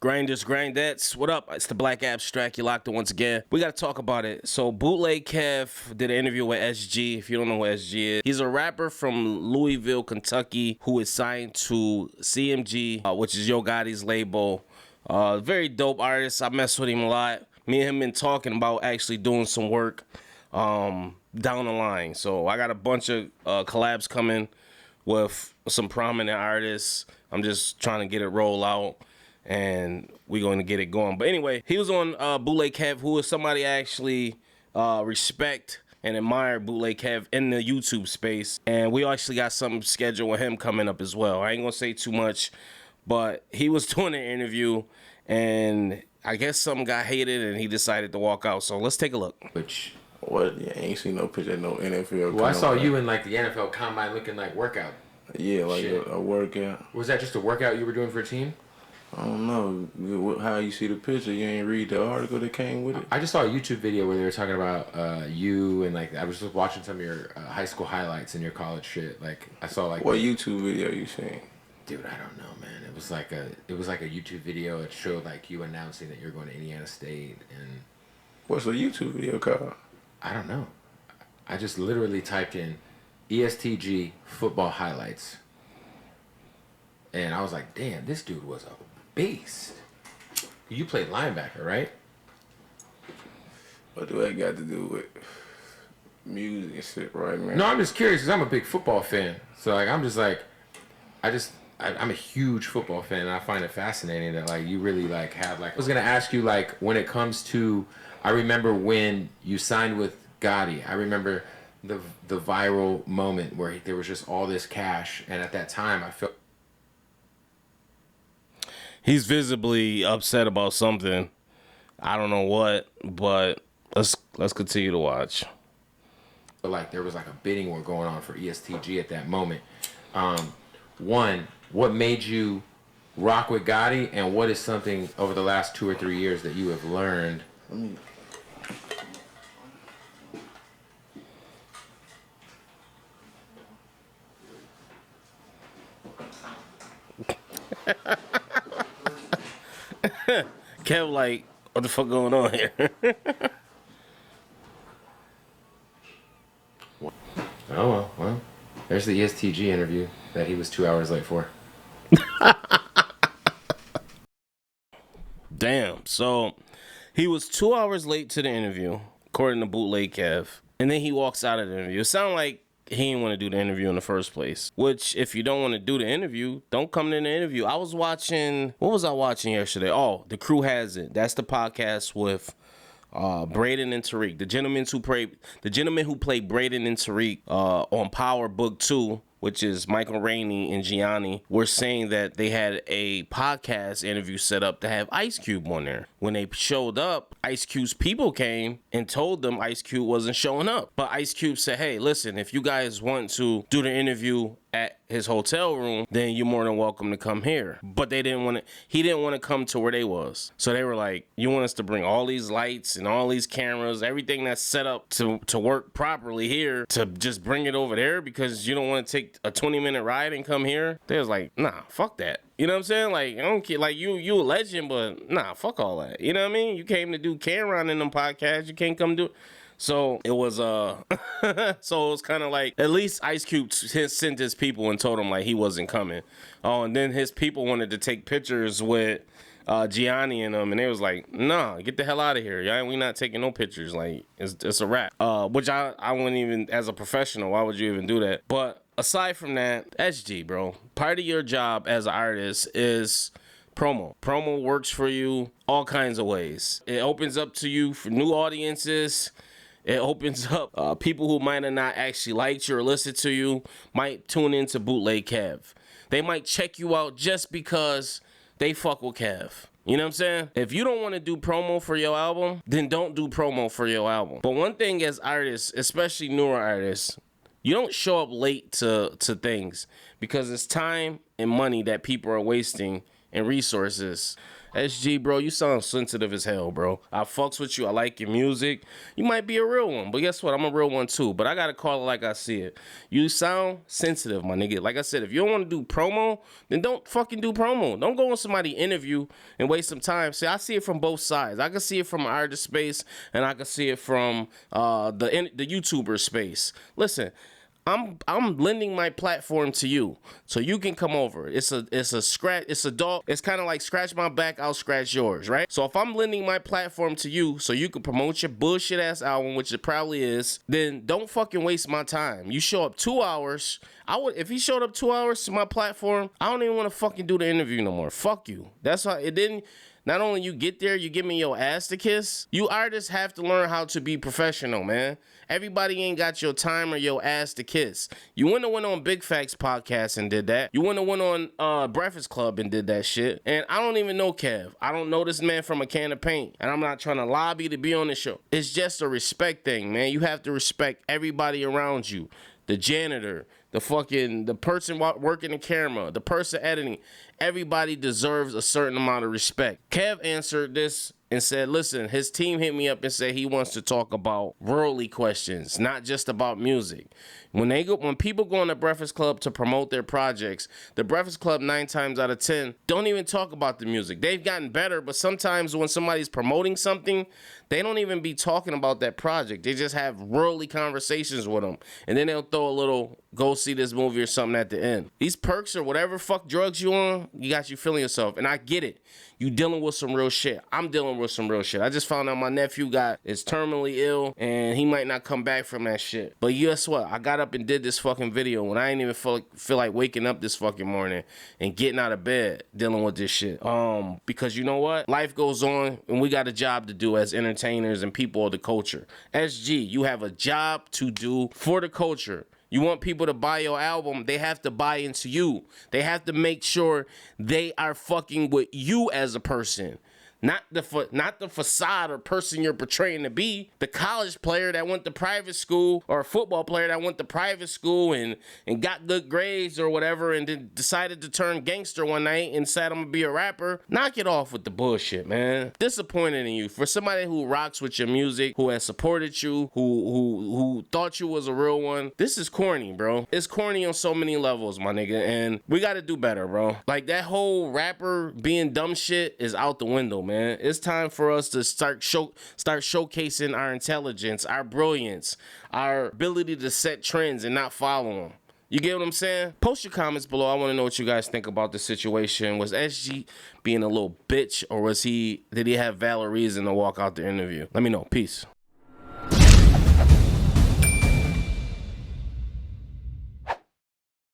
Grinders, grindettes, what up? It's the Black Abstract. You locked it once again. We got to talk about it. So Bootleg Kev did an interview with SG. If you don't know who SG is, he's a rapper from Louisville, Kentucky, who is signed to CMG, which is Yo Gotti's label. Very dope artist. I mess with him a lot. Me and him been talking about actually doing some work down the line. So I got a bunch of collabs coming with some prominent artists. I'm just trying to get it roll out, and we're going to get it going. But anyway, he was on Bootleg Kev, who is somebody I actually respect and admire. Bootleg Kev in the YouTube space, and we actually got something scheduled with him coming up as well. I ain't gonna say too much, but he was doing an interview, and I guess something got hated, and he decided to walk out. So let's take a look. What? Yeah, I ain't seen no picture of no NFL. Well, I saw you in like the NFL Combine looking like workout. Yeah, like a workout. Was that just a workout you were doing for a team? I don't know how you see the picture. You ain't read the article that came with it. I just saw a YouTube video where they were talking about you, and like I was just watching some of your high school highlights and your college shit. Like I saw like what YouTube video you seen? Dude, I don't know, man. It was like a YouTube video. It showed like you announcing that you're going to Indiana State, and what's the YouTube video called? I don't know. I just literally typed in ESTG football highlights, and I was like, damn, this dude was a beast. You played linebacker, right? What do that got to do with music and shit, right, man? No, I'm just curious because I'm a big football fan. So like, I'm just like, I'm a huge football fan, and I find it fascinating that like you really like have like. I was gonna ask you like when it comes to, I remember when you signed with Gotti. I remember the viral moment where there was just all this cash, and at that time I felt. He's visibly upset about something. I don't know what, but let's continue to watch. But like there was like a bidding war going on for ESTG at that moment. One, what made you rock with Gotti, and what is something over the last 2 or 3 years that you have learned? Kev like, what the fuck going on here? Oh, well, there's the ESTG interview that he was 2 hours late for. Damn. So he was 2 hours late to the interview, according to Bootleg Kev, and then he walks out of the interview. It sounded like he didn't want to do the interview in the first place, which if you don't want to do the interview, don't come to the interview. I was watching, what was I watching yesterday? Oh, The Crew Has It. That's the podcast with Braden and Tariq, the gentlemen who played Braden and Tariq on Power Book 2, which is Michael Rainey and Gianni, were saying that they had a podcast interview set up to have Ice Cube on there. When they showed up, Ice Cube's people came and told them Ice Cube wasn't showing up. But Ice Cube said, hey, listen, if you guys want to do the interview at his hotel room, then you're more than welcome to come here. But he didn't want to come to where they was. So they were like, you want us to bring all these lights and all these cameras, everything that's set up to work properly here, to just bring it over there because you don't want to take a 20-minute ride and come here? They was like, nah, fuck that. You know what I'm saying? Like, I don't care. Like, you a legend, but nah, fuck all that. You know what I mean? You came to do Cameron in them podcasts. You can't come do it. So it was so it was kind of like, at least Ice Cube sent his people and told him like he wasn't coming. Oh, and then his people wanted to take pictures with Gianni and them, and they was like, nah, get the hell out of here. Yeah, we not taking no pictures. Like, it's a wrap. Which I wouldn't even, as a professional, why would you even do that? But aside from that, SG, bro, part of your job as an artist is promo. Promo works for you all kinds of ways. It opens up to you for new audiences. It opens up people who might have not actually liked you or listened to you might tune into Bootleg Kev. They might check you out just because they fuck with Kev. You know what I'm saying? If you don't want to do promo for your album, then don't do promo for your album. But one thing as artists, especially newer artists, you don't show up late to things because it's time and money that people are wasting and resources. SG, bro, you sound sensitive as hell, bro. I fucks with you. I like your music. You might be a real one, but guess what? I'm a real one too. But I gotta call it like I see it. You sound sensitive, my nigga. Like I said, if you don't want to do promo, then don't fucking do promo. Don't go on somebody's interview and waste some time. See, I see it from both sides. I can see it from artist space, and I can see it from the YouTuber space. Listen. I'm lending my platform to you so you can come over. It's a scratch. It's a dog. It's kind of like scratch my back, I'll scratch yours, right? So if I'm lending my platform to you so you can promote your bullshit ass album, which it probably is, then don't fucking waste my time. You show up 2 hours. If he showed up 2 hours to my platform, I don't even want to fucking do the interview no more. Fuck you. That's how it didn't. Not only you get there, you give me your ass to kiss. You artists have to learn how to be professional, man. Everybody ain't got your time or your ass to kiss. You wouldn't have went on Big Facts podcast and did that. You wouldn't have went on Breakfast Club and did that shit. And I don't even know Kev. I don't know this man from a can of paint. And I'm not trying to lobby to be on the show. It's just a respect thing, man. You have to respect everybody around you. The janitor, the person working the camera, the person editing. Everybody deserves a certain amount of respect. Kev answered this and said, listen, his team hit me up and said he wants to talk about worldly questions, not just about music. When people go on the Breakfast Club to promote their projects, the Breakfast Club 9 times out of 10 don't even talk about the music. They've gotten better, but sometimes when somebody's promoting something, they don't even be talking about that project. They just have worldly conversations with them. And then they'll throw a little, go see this movie or something at the end. These perks or whatever fuck drugs you on, you got you feeling yourself. And I get it. You dealing with some real shit. I'm dealing with some real shit. I just found out my nephew is terminally ill and he might not come back from that shit. But guess what? I got up and did this fucking video when I ain't even feel like waking up this fucking morning and getting out of bed dealing with this shit. Because you know what? Life goes on and we got a job to do as entertainers and people of the culture. SG, you have a job to do for the culture. You want people to buy your album, they have to buy into you. They have to make sure they are fucking with you as a person. Not the facade or person you're portraying to be. The college player that went to private school or a football player that went to private school and got good grades or whatever and then decided to turn gangster one night and said, I'm gonna be a rapper. Knock it off with the bullshit, man. Disappointed in you. For somebody who rocks with your music, who has supported you, who thought you was a real one, this is corny, bro. It's corny on so many levels, my nigga, and we gotta do better, bro. Like, that whole rapper being dumb shit is out the window, man. It's time for us to start showcasing our intelligence, our brilliance, our ability to set trends and not follow them. You get what I'm saying? Post your comments below. I want to know what you guys think about the situation. Was SG being a little bitch, or did he have valid reason to walk out the interview? Let me know. Peace.